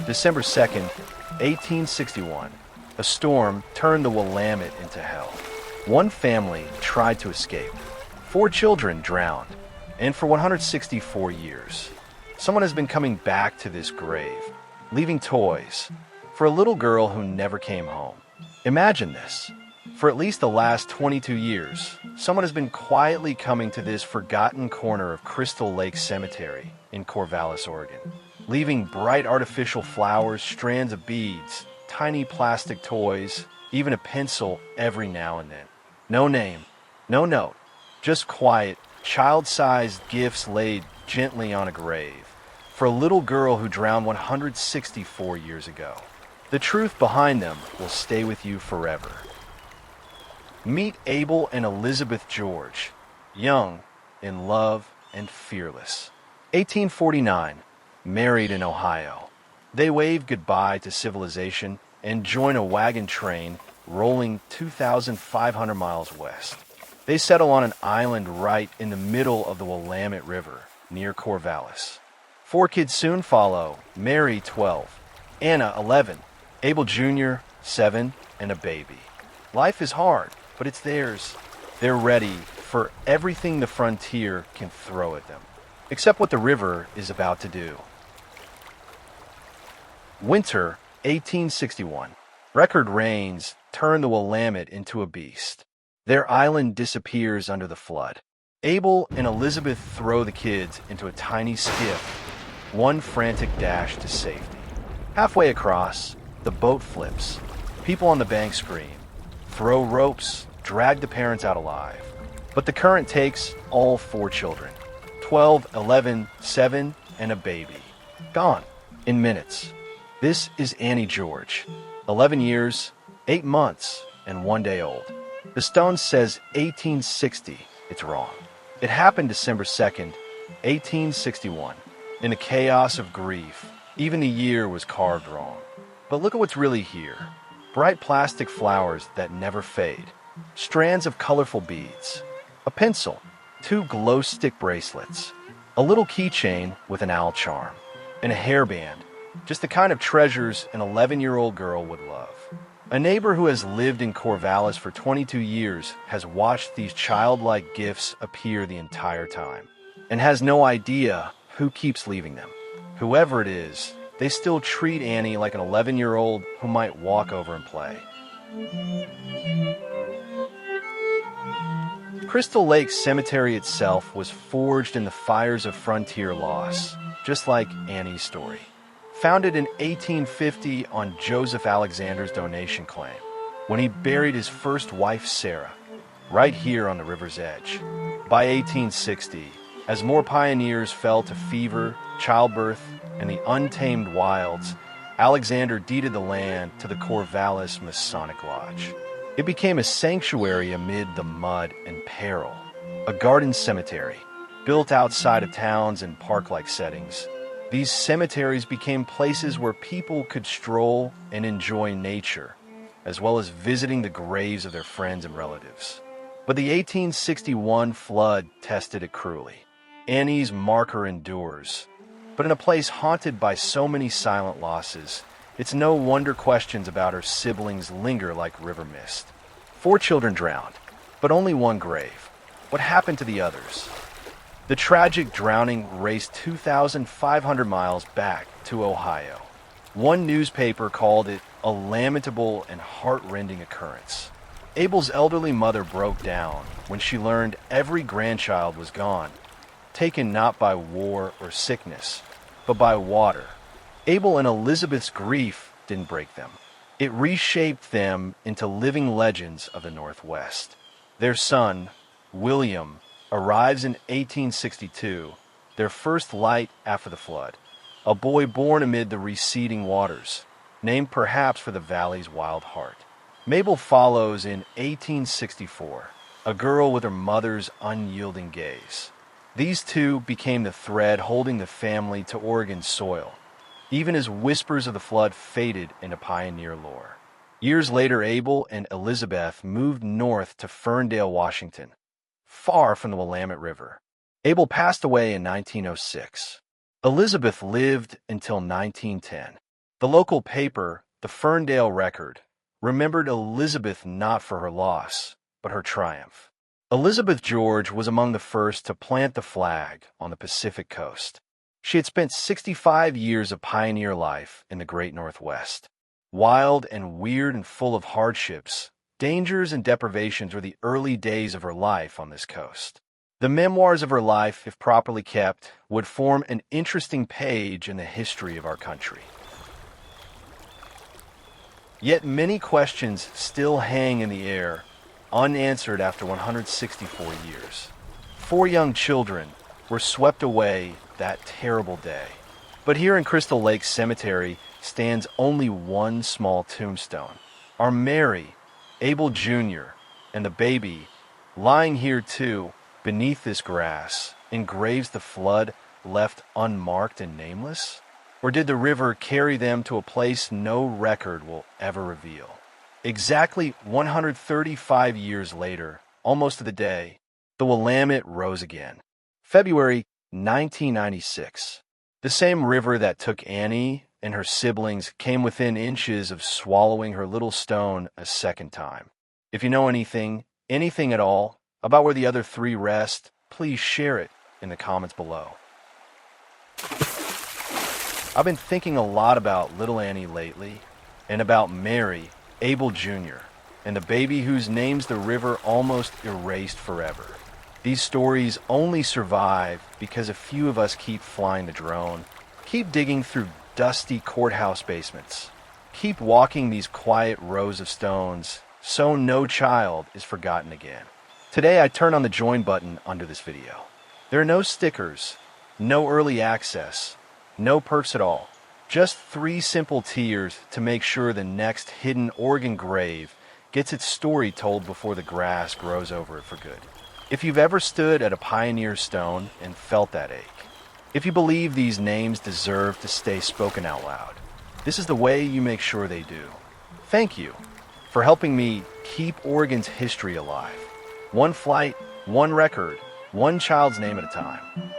December 2nd, 1861, a storm turned the Willamette into hell. One family tried to escape. 4 children drowned, and for 164 years, someone has been coming back to this grave, leaving toys for a little girl who never came home. Imagine this. For at least the last 22 years, someone has been quietly coming to this forgotten corner of Crystal Lake Cemetery in Corvallis, Oregon, leaving bright artificial flowers, strands of beads, tiny plastic toys, even a pencil every now and then. No name, no note, just quiet, child-sized gifts laid gently on a grave for a little girl who drowned 164 years ago. The truth behind them will stay with you forever. Meet Abel and Elizabeth George, young, in love, and fearless. 1849, married in Ohio. They wave goodbye to civilization and join a wagon train rolling 2,500 miles west. They settle on an island right in the middle of the Willamette River, near Corvallis. 4 kids soon follow, Mary 12, Anna 11, Abel Jr 7, and a baby. Life is hard, but it's theirs. They're ready for everything the frontier can throw at them, except what the river is about to do. Winter 1861. Record rains turn the Willamette into a beast. Their island disappears under the flood. Abel and Elizabeth throw the kids into a tiny skiff, one frantic dash to safety. Halfway across, the boat flips. People on the bank scream, throw ropes, drag the parents out alive. But the current takes all 4 children, 12, 11, 7, and a baby. Gone in minutes. This is Annie George, 11 years, 8 months, and 1 day old. The stone says 1860. It's wrong. It happened December 2nd, 1861. In the chaos of grief, even the year was carved wrong. But look at what's really here. Bright plastic flowers that never fade, strands of colorful beads, a pencil, 2 glow stick bracelets, a little keychain with an owl charm, and a hairband, just the kind of treasures an 11-year-old girl would love. A neighbor who has lived in Corvallis for 22 years has watched these childlike gifts appear the entire time, and has no idea who keeps leaving them. Whoever it is, they still treat Annie like an 11-year-old who might walk over and play. Crystal Lake Cemetery itself was forged in the fires of frontier loss, just like Annie's story. Founded in 1850 on Joseph Alexander's donation claim, when he buried his first wife, Sarah, right here on the river's edge. By 1860, as more pioneers fell to fever, childbirth, and the untamed wilds, Alexander deeded the land to the Corvallis Masonic Lodge. It became a sanctuary amid the mud and peril, a garden cemetery built outside of towns and park-like settings. These cemeteries became places where people could stroll and enjoy nature, as well as visiting the graves of their friends and relatives. But the 1861 flood tested it cruelly. Annie's marker endures. But in a place haunted by so many silent losses, it's no wonder questions about her siblings linger like river mist. 4 children drowned, but only 1 grave. What happened to the others? The tragic drowning raced 2,500 miles back to Ohio. One newspaper called it a lamentable and heart-rending occurrence. Abel's elderly mother broke down when she learned every grandchild was gone, taken not by war or sickness, but by water. Abel and Elizabeth's grief didn't break them. It reshaped them into living legends of the Northwest. Their son, William, arrives in 1862, their first light after the flood, a boy born amid the receding waters, named perhaps for the valley's wild heart. Mabel follows in 1864, a girl with her mother's unyielding gaze. These two became the thread holding the family to Oregon's soil, even as whispers of the flood faded into pioneer lore. Years later, Abel and Elizabeth moved north to Ferndale, Washington, far from the Willamette River. Abel passed away in 1906. Elizabeth lived until 1910. The local paper, the Ferndale Record, remembered Elizabeth not for her loss, but her triumph. Elizabeth George was among the first to plant the flag on the Pacific coast. She had spent 65 years of pioneer life in the Great Northwest. Wild and weird and full of hardships, dangers and deprivations were the early days of her life on this coast. The memoirs of her life, if properly kept, would form an interesting page in the history of our country. Yet many questions still hang in the air, unanswered after 164 years. 4 young children were swept away that terrible day. But here in Crystal Lake Cemetery stands only one small tombstone. Our Mary, Abel Jr., and the baby, lying here too, beneath this grass, in graves the flood left unmarked and nameless? Or did the river carry them to a place no record will ever reveal? Exactly 135 years later, almost to the day, the Willamette rose again. February 1996. The same river that took Annie and her siblings came within inches of swallowing her little stone a second time. If you know anything at all, about where the other 3 rest, please share it in the comments below. I've been thinking a lot about little Annie lately, and about Mary, Abel Jr., and the baby whose name's the river almost erased forever. These stories only survive because a few of us keep flying the drone, keep digging through dusty courthouse basements, keep walking these quiet rows of stones, so no child is forgotten again. Today I turn on the join button under this video. There are no stickers, no early access, no perks at all. Just 3 simple tiers to make sure the next hidden Oregon grave gets its story told before the grass grows over it for good. If you've ever stood at a pioneer stone and felt that ache, if you believe these names deserve to stay spoken out loud, this is the way you make sure they do. Thank you for helping me keep Oregon's history alive. One flight, one record, one child's name at a time.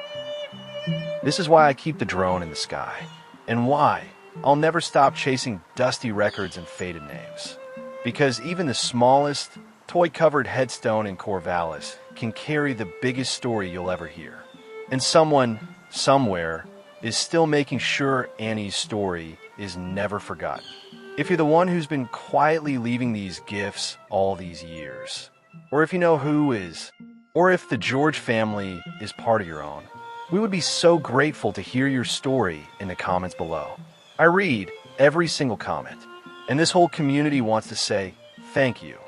This is why I keep the drone in the sky, and why I'll never stop chasing dusty records and faded names. Because even the smallest, toy-covered headstone in Corvallis can carry the biggest story you'll ever hear. And someone, somewhere, is still making sure Annie's story is never forgotten. If you're the one who's been quietly leaving these gifts all these years, or if you know who is, or if the George family is part of your own, we would be so grateful to hear your story in the comments below. I read every single comment, and this whole community wants to say thank you.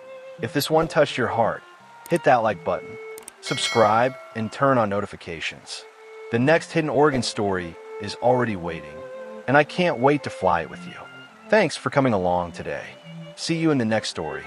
If this one touched your heart, hit that like button, subscribe, and turn on notifications. The next Hidden Oregon story is already waiting, and I can't wait to fly it with you. Thanks for coming along today. See you in the next story.